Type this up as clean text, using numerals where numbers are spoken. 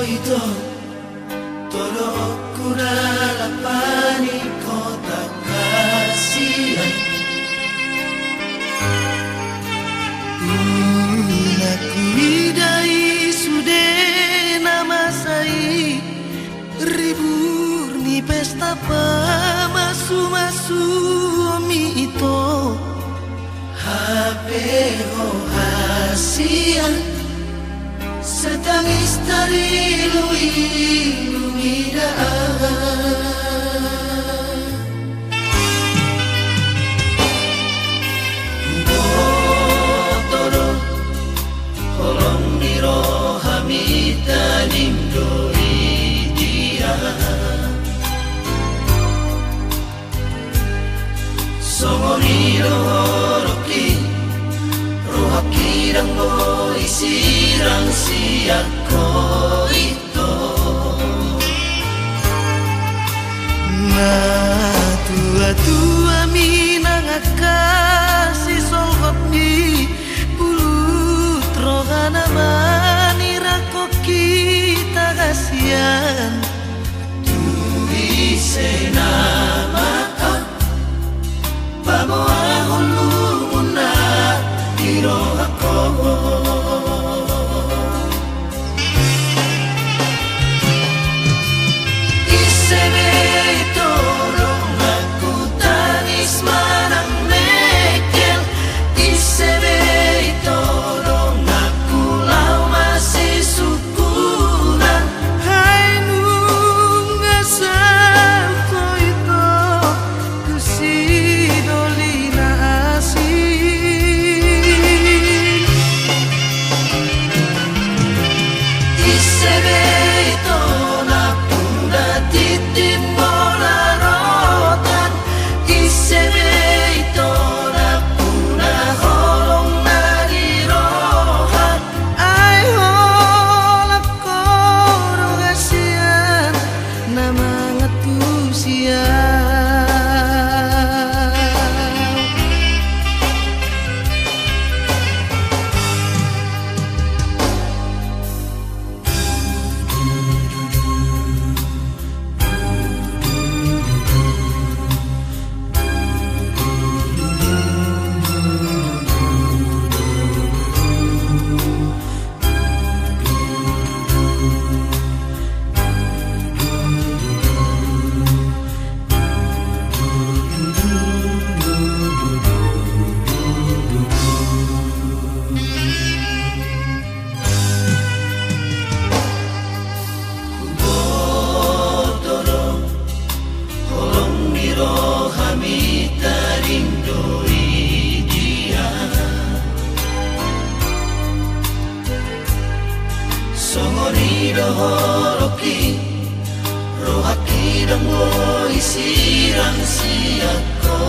ito Tolok ku lalapani kota kasihan Aku idai sude nama sai Ribur ni pesta pamasu-masu mi ito HP ho hasian Setangis dari lumidaan Botoro Holong niro hamita nimdoi dia Songoniro horoki Rohaki dan boy sirang siako ito Na tua-tua minangakasi solhot ni Bulut rohana manirako kita kasihan Tuhi senama Bamo ahon lumuna Diro ako Isebe ito Rong aku tangis manang mekel Isebe ito Rong aku lau masih sukunan Hai nung asal ko ito Kusidolina asin Isebe ito na puna titim bola rotan Isebe ito na puna holong na girohan Ay holak ko rogasian na mga tusiyan Songonido horoki Rohaki dan boy sirang siako